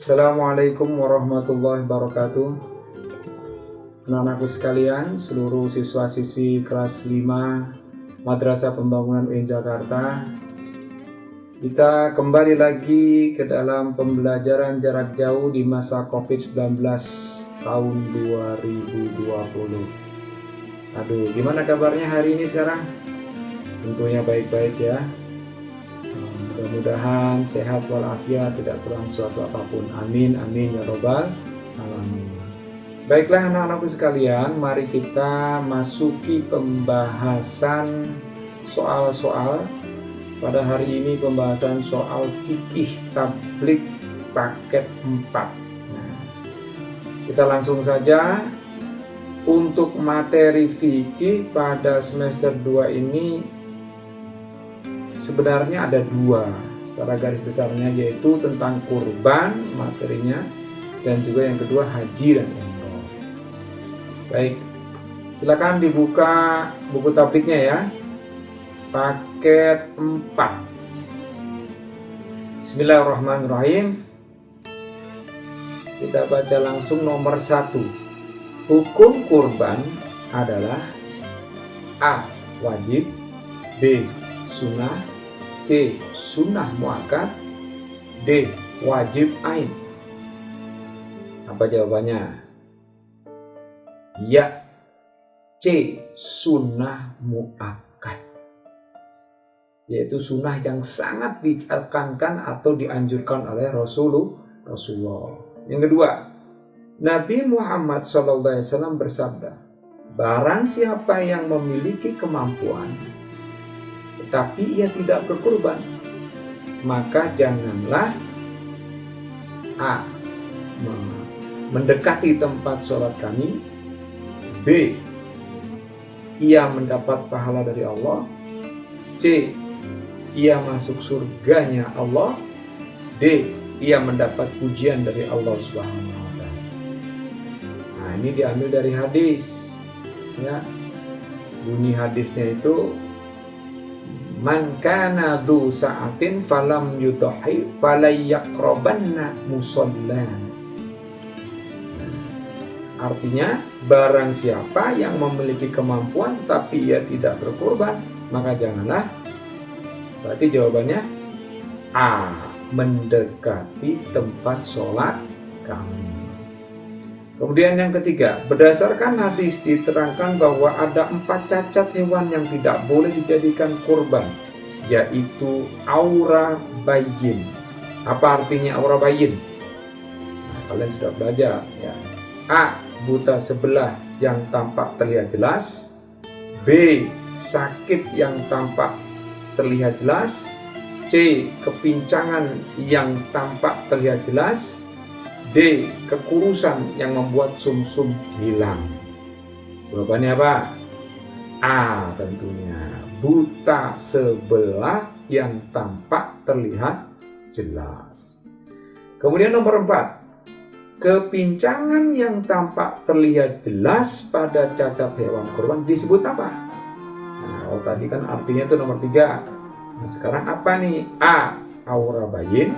Assalamualaikum warahmatullahi wabarakatuh. Anak-anakku sekalian, seluruh siswa-siswi kelas 5 Madrasah Pembangunan UIN Jakarta, kita kembali lagi ke dalam pembelajaran jarak jauh di masa COVID-19 tahun 2020. Aduh, gimana kabarnya hari ini sekarang? Tentunya baik-baik ya. Mudah-mudahan sehat walafiat, tidak kurang suatu apapun. Amin, amin ya robbal alamin. Baiklah anak-anakku sekalian, mari kita masuki pembahasan soal-soal. Pada hari ini pembahasan soal fikih tabligh paket 4. Nah, kita langsung saja. Untuk materi fikih pada semester 2 ini sebenarnya ada 2 secara garis besarnya, yaitu tentang kurban materinya, dan juga yang kedua haji dan umroh. Baik, silakan dibuka buku tabliknya ya, paket 4. Bismillahirrahmanirrahim. Kita baca langsung nomor 1. Hukum kurban adalah A. Wajib, B. Sunnah, C. Sunnah muakkad, D. Wajib ain. Apa jawabannya? Ya, C. Sunnah muakkad, yaitu sunnah yang sangat ditekankan atau dianjurkan oleh Rasulullah. Yang kedua, Nabi Muhammad SAW bersabda, barang siapa yang memiliki kemampuan tetapi ia tidak berkurban, maka janganlah A. mendekati tempat sholat kami, B. ia mendapat pahala dari Allah, C. ia masuk surganya Allah, D. ia mendapat pujian dari Allah Subhanahu wa Ta'ala. Nah, ini diambil dari hadis ya. Bunyi hadisnya itu, man kana du sa'atin falam yudhi falayaqrabanna musallan. Artinya, barang siapa yang memiliki kemampuan tapi ia tidak berkurban, maka janganlah. Berarti jawabannya A. Mendekati tempat sholat kami. Kemudian yang ketiga, berdasarkan hadis diterangkan bahwa ada 4 cacat hewan yang tidak boleh dijadikan kurban, yaitu aura bayyin. Apa artinya aura bayyin? Nah, kalian sudah belajar ya. A. Buta sebelah yang tampak terlihat jelas, B. Sakit yang tampak terlihat jelas, C. Kepincangan yang tampak terlihat jelas, D. Kekurusan yang membuat sumsum hilang. Jawabannya apa? A tentunya. Buta sebelah yang tampak terlihat jelas. Kemudian nomor 4. Kepincangan yang tampak terlihat jelas pada cacat hewan kurban disebut apa? Nah, tadi kan artinya itu nomor 3. Nah, sekarang apa nih? A. Aura bayin,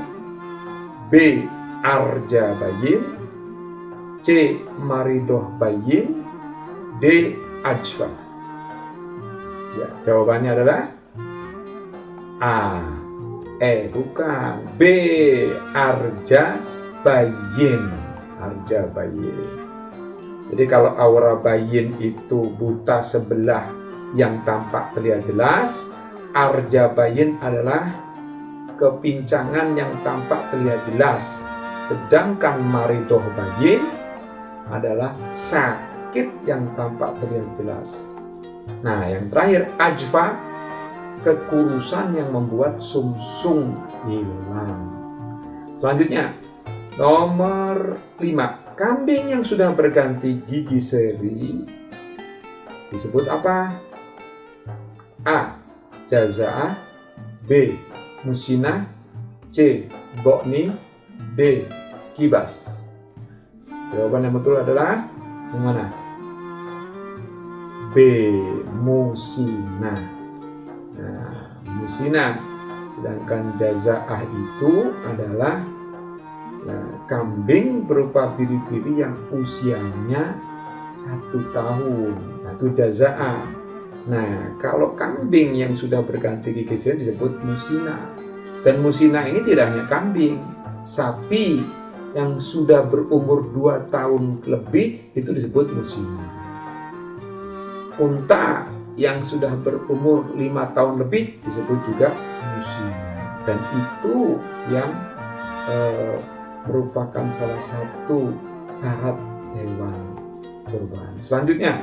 B. Arja bayin, C. Maridoh bayin, D. Ajfa. Ya, jawabannya adalah A. Bukan. B. Arja bayin. Arja bayin. Jadi kalau aura bayin itu buta sebelah yang tampak terlihat jelas, arja bayin adalah kepincangan yang tampak terlihat jelas. Sedangkan maridoh bayin adalah sakit yang tampak terlihat jelas. Nah, yang terakhir ajfa, kekurusan yang membuat sumsum hilang. Selanjutnya, nomor 5. Kambing yang sudah berganti gigi seri disebut apa? A. Jaza'ah, B. Musinah, C. Bokni, D. Kibas. Jawaban yang betul adalah yang mana? B. Musinah. Nah, musinah. Sedangkan jaza'ah itu adalah Nah, kambing berupa biri-biri yang usianya 1 tahun. Nah, itu jazaa. Nah, kalau kambing yang sudah berganti gigi disebut musina. Dan musina ini tidak hanya kambing, sapi yang sudah berumur 2 tahun lebih itu disebut musina. Unta yang sudah berumur 5 tahun lebih disebut juga musina. Dan itu yang merupakan salah satu syarat hewan kurban. Selanjutnya,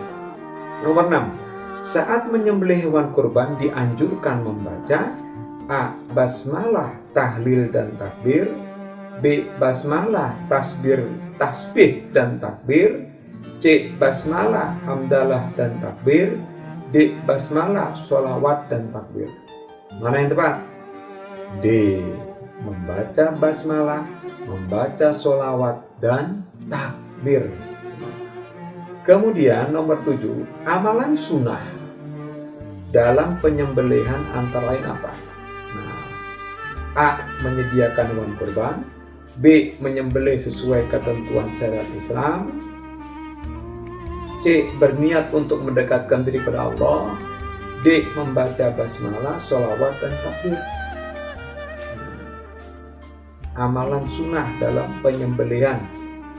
nomor 6. Saat menyembelih hewan kurban dianjurkan membaca A. Basmalah, tahlil dan takbir. B. Basmalah, tasbih dan takbir. C. Basmalah, hamdalah dan takbir. D. Basmalah, sholawat dan takbir. Mana yang tepat? D. Membaca basmalah, membaca sholawat dan takbir. Kemudian nomor 7, amalan sunnah dalam penyembelihan antara lain apa? Nah, A. Menyediakan hewan kurban. B. Menyembelih sesuai ketentuan syariat Islam. C. Berniat untuk mendekatkan diri kepada Allah. D. Membaca basmalah, sholawat dan takbir. Amalan sunnah dalam penyembelihan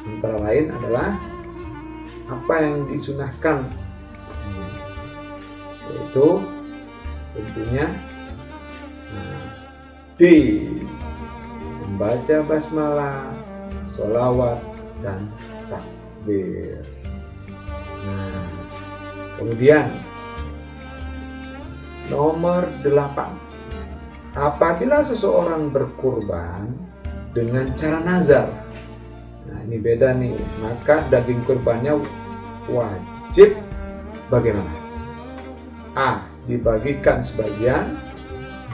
antara lain adalah apa yang disunahkan, yaitu tentunya D. Membaca basmalah, sholawat dan takbir. Nah, kemudian nomor 8, apabila seseorang berkurban dengan cara nazar, nah ini beda nih, maka daging kurbannya wajib bagaimana? A. Dibagikan sebagian.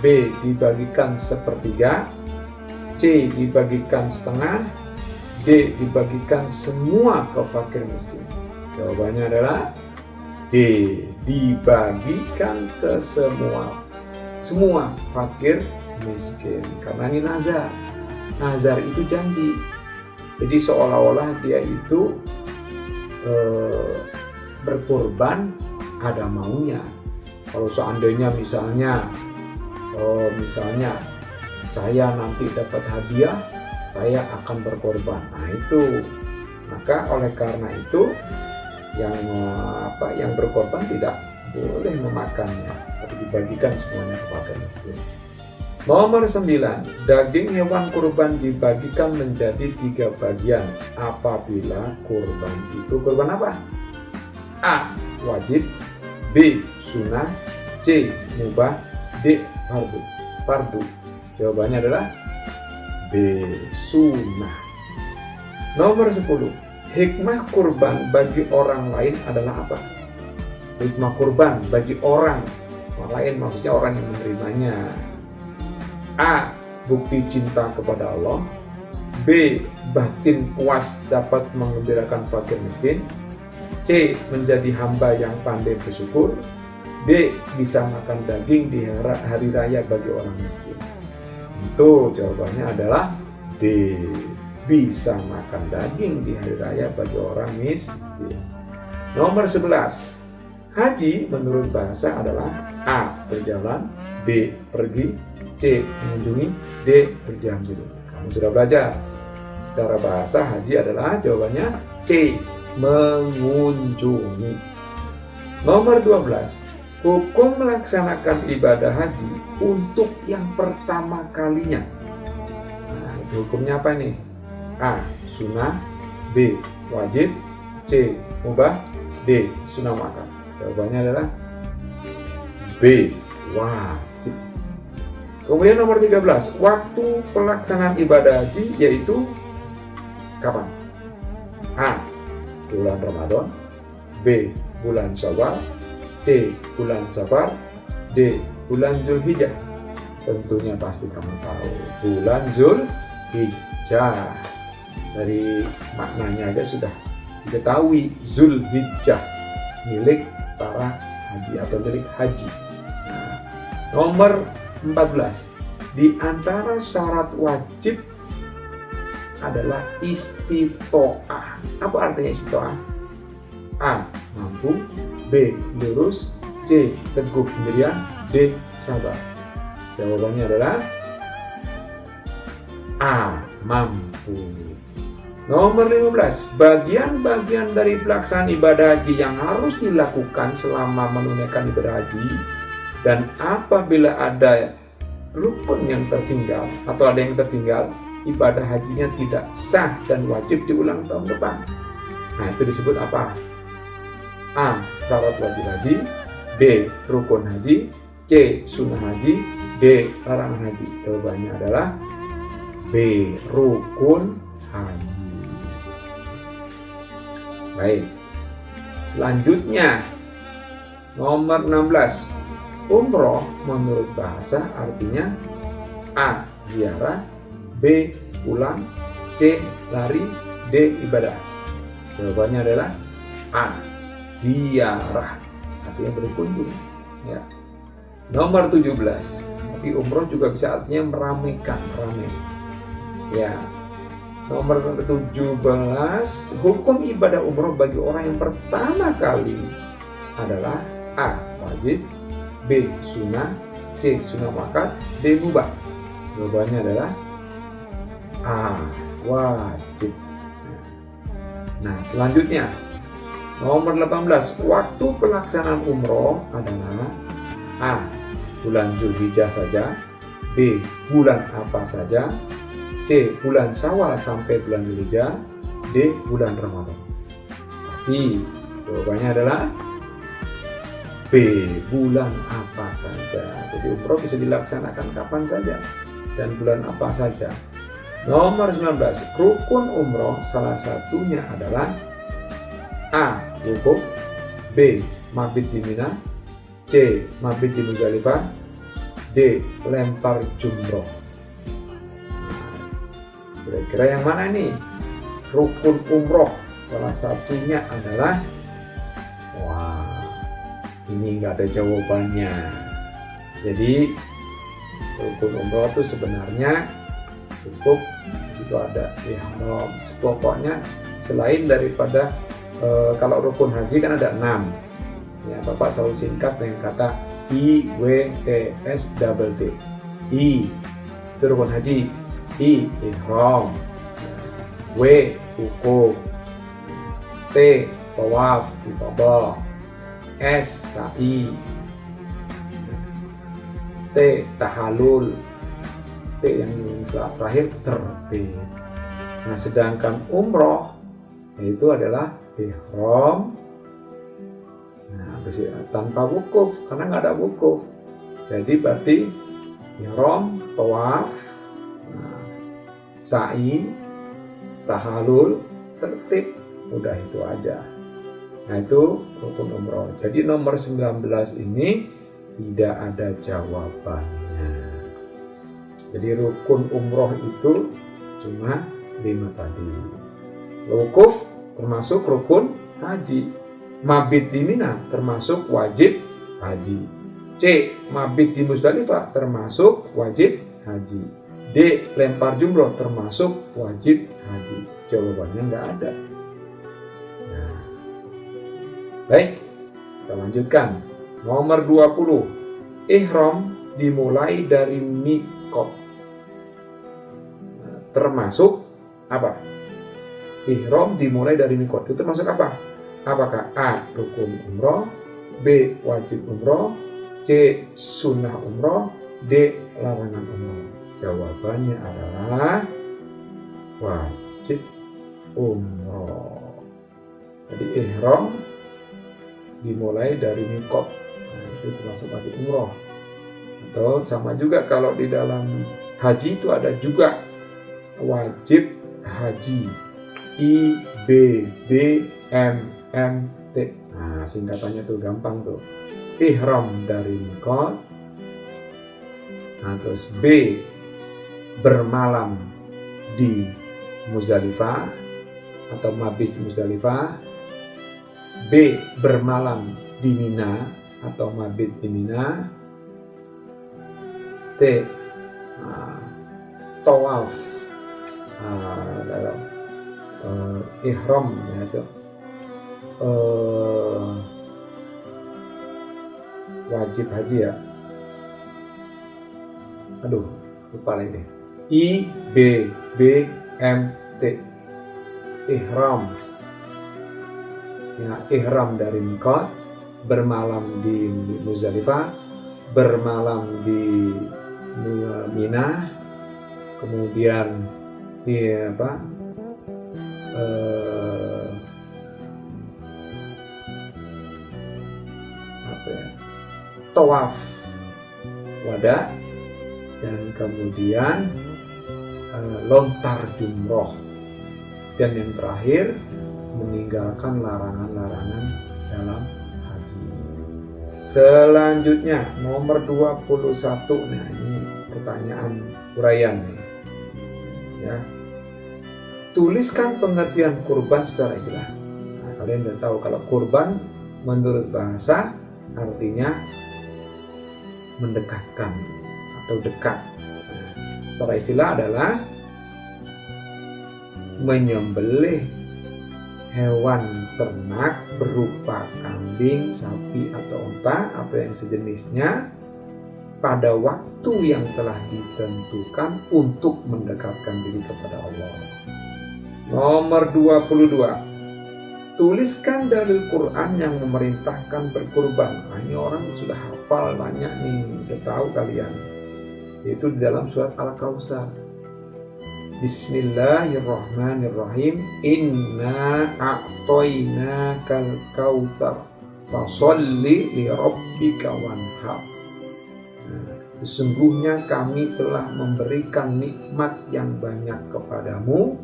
B. Dibagikan sepertiga. C. Dibagikan setengah. D. Dibagikan semua ke fakir miskin. Jawabannya adalah D. Dibagikan ke semua fakir miskin, karena ini nazar. Nazar itu janji. Jadi seolah-olah dia itu berkorban ada maunya. Kalau seandainya misalnya saya nanti dapat hadiah, saya akan berkorban. Nah itu, maka oleh karena itu yang berkorban tidak boleh memakannya, tapi dibagikan semuanya kepada miskin. Nomor 9, daging hewan kurban dibagikan menjadi 3 bagian apabila kurban itu kurban apa? A. Wajib. B. Sunnah. C. Mubah. D. Fardu. Jawabannya adalah B. Sunnah. Nomor 10, hikmah kurban bagi orang lain adalah apa? Hikmah kurban bagi orang lain, maksudnya orang yang menerimanya. A. Bukti cinta kepada Allah. B. Batin puas dapat menggembirakan fakir miskin. C. Menjadi hamba yang pandai bersyukur. D. Bisa makan daging di hari raya bagi orang miskin. Itu jawabannya adalah D. Bisa makan daging di hari raya bagi orang miskin. Nomor 11, haji menurut bahasa adalah A. Berjalan. B. Pergi. C. Mengunjungi. D. Berdiam-diri. Kamu sudah belajar. Secara bahasa haji adalah jawabannya C. Mengunjungi. Nomor 12, hukum melaksanakan ibadah haji untuk yang pertama kalinya. Nah, itu hukumnya apa ini? A. Sunnah. B. Wajib. C. Mubah. D. Sunnah muakkad. Jawabannya adalah B. Wajib. Kemudian nomor 13, waktu pelaksanaan ibadah haji yaitu kapan? A. Bulan Ramadan. B. Bulan Syawal. C. Bulan Safar. D. Bulan Zulhijjah. Tentunya pasti kamu tahu bulan Zulhijjah. Dari maknanya aja sudah diketahui, Zulhijjah milik para haji atau milik haji. Nah, nomor 14, di antara syarat wajib adalah istitoah. Apa artinya istitoah? A. Mampu. B. Lurus. C. Teguh pendirian. D. Sabar. Jawabannya adalah A. Mampu. Nomor 15. Bagian-bagian dari pelaksanaan ibadah haji yang harus dilakukan selama menunaikan ibadah haji, dan apabila ada rukun yang tertinggal atau ada yang tertinggal, ibadah hajinya tidak sah dan wajib diulang tahun depan. Nah, itu disebut apa? A. Syarat wajib haji. B. Rukun haji. C. Sunnah haji. D. Larangan haji. Jawabannya adalah B. Rukun haji. Baik. Selanjutnya nomor 16. Umroh menurut bahasa artinya A. Ziarah. B. Pulang. C. Lari. D. Ibadah. Jawabannya adalah A. Ziarah. Artinya berkunjung. Ya. Nomor 17. Tapi umroh juga bisa artinya meramaikan, ramai. Ya. Nomor 17, hukum ibadah umroh bagi orang yang pertama kali adalah A. Wajib. B. Sunnah. C. Sunnah muakkad. D. Mubah. Jawabannya adalah A. Wajib. Nah, selanjutnya nomor 18, waktu pelaksanaan umroh adalah A. Bulan Zulhijjah saja. B. Bulan apa saja. C. Bulan Syawal sampai bulan Zulhijjah. D. Bulan Ramadan. Pasti jawabannya adalah B. Bulan apa saja. Jadi umroh bisa dilaksanakan kapan saja dan bulan apa saja. Nomor 19, rukun umroh salah satunya adalah A. Wukuf. B. Mabit di Mina. C. Mabit di Muzdalifah. D. Lempar jumroh. Kira-kira yang mana nih? Rukun umroh salah satunya adalah, wah, ini nggak ada jawabannya. Jadi rukun umroh itu sebenarnya cukup situ ada ihram. Pokoknya selain daripada kalau rukun haji kan ada 6. Ya, Bapak selalu singkat dengan kata IWTST. I itu rukun haji. I. Ihram. W. Wukuf. T. Tawaf ifadah. S. Sa'i. T. Tahallul. T yang terakhir terbit. Nah, sedangkan umroh itu adalah ihram. Nah, tanpa wukuf karena nggak ada wukuf. Jadi berarti ihram, tawaf, sa'i, tahallul, tertib, udah itu aja. Nah, itu rukun umroh. Jadi nomor 19 ini tidak ada jawabannya. Jadi rukun umroh itu cuma 5 tadi. Wukuf termasuk rukun haji. Mabit di Mina termasuk wajib haji. C. Mabit di Muzdalifah termasuk wajib haji. D. Lempar jumroh termasuk wajib haji. Jawabannya nggak ada. Nah, baik, kita lanjutkan. Nomor 20. Ihram dimulai dari mikot. Nah, termasuk apa? Ihram dimulai dari mikot. Itu termasuk apa? Apakah A. Rukun umroh, B. Wajib umroh, C. Sunnah umroh, D. Larangan umroh. Jawabannya adalah wajib umroh. Jadi ihram dimulai dari mikot. Nah, itu termasuk wajib umroh. Atau sama juga kalau di dalam haji itu ada juga wajib haji. IBBMMT. Nah, singkatannya tuh gampang tuh. Ihram dari mikot. Nah, terus B. Bermalam di Muzdalifah atau mabit Muzdalifah. B. Bermalam di Mina atau mabit di Mina. T. Tawaf dalam ihram ya itu wajib haji ya. Aduh, lupa lagi deh. IBBMT, ihram. Ya, ihram dari Mikot, bermalam di Muzdalifah, bermalam di Mina, kemudian di apa? Tawaf wada, dan kemudian lontar jumroh, dan yang terakhir meninggalkan larangan-larangan dalam haji. Selanjutnya nomor 21. Nah, ini pertanyaan uraian nih. Ya. Tuliskan pengertian kurban secara istilah. Nah, kalian udah tahu kalau kurban menurut bahasa artinya mendekatkan atau dekat. Nah, secara istilah adalah menyembelih hewan ternak berupa kambing, sapi atau unta atau yang sejenisnya pada waktu yang telah ditentukan untuk mendekatkan diri kepada Allah. Nomor 22. Tuliskan dalil Quran yang memerintahkan berkurban. Nah, ini orang sudah hafal banyak nih, udah tahu kalian. Itu di dalam surat Al-Kautsar. Bismillahirrahmanirrahim. Inna a'toinakal kautsar fasholli li rabbika wanhar. Sesungguhnya kami telah memberikan nikmat yang banyak kepadamu,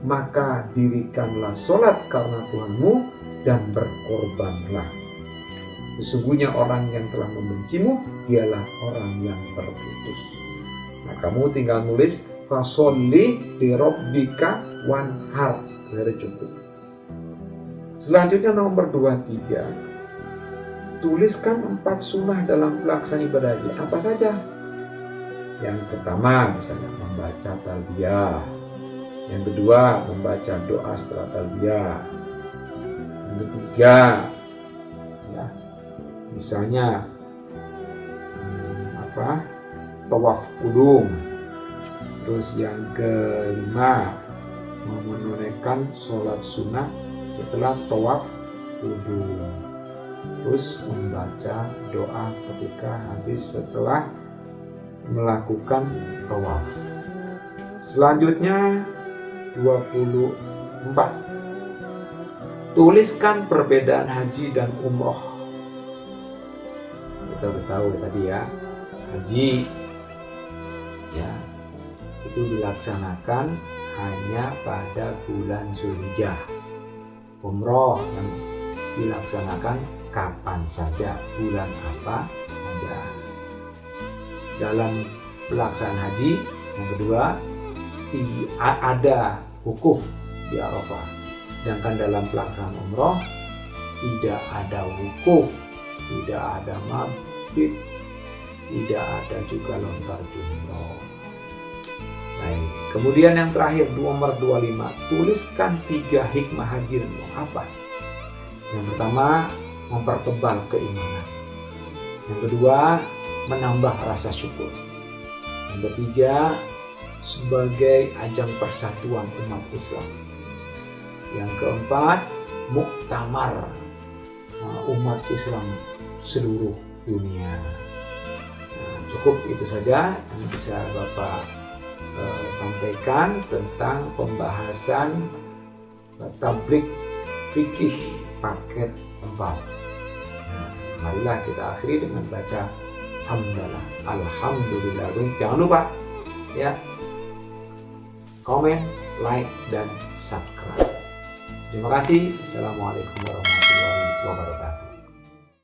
maka dirikanlah sholat karena Tuhanmu dan berkorbanlah. Sesungguhnya orang yang telah membencimu, dialah orang yang terputus. Nah, kamu tinggal nulis fasholli li rabbika wanhar. Sudah cukup. Selanjutnya nomor 23. Tuliskan 4 sunnah dalam pelaksanaan ibadah haji. Apa saja? Yang pertama misalnya membaca talbiyah. Yang kedua membaca doa setelah talbiyah. Yang ketiga ya, misalnya tawaf kudum. Terus yang kelima menunaikan sholat sunnah setelah tawaf kudum. Terus membaca doa ketika habis setelah melakukan tawaf. Selanjutnya 24. Tuliskan perbedaan haji dan umroh. Kita udah tahu tadi ya, haji ya itu dilaksanakan hanya pada bulan Zulhijjah. Umroh yang dilaksanakan kapan saja, bulan apa saja. Dalam pelaksanaan haji yang kedua ada wukuf di Arafah. Sedangkan dalam pelaksanaan umroh tidak ada wukuf, tidak ada mabit, tidak ada juga lontar jumroh. Baik, kemudian yang terakhir nomor 25, tuliskan 3 hikmah haji. Apa? Yang pertama, mempertebal keimanan. Yang kedua, menambah rasa syukur. Yang ketiga, sebagai ajang persatuan umat Islam. Yang keempat, muktamar umat Islam seluruh dunia. Nah, cukup itu saja yang bisa Bapak sampaikan tentang pembahasan tablik fikih paket 4. Nah, marilah kita akhiri dengan baca hamdalah, alhamdulillah. Jangan lupa ya, komen, like, dan subscribe. Terima kasih. Assalamualaikum warahmatullahi wabarakatuh.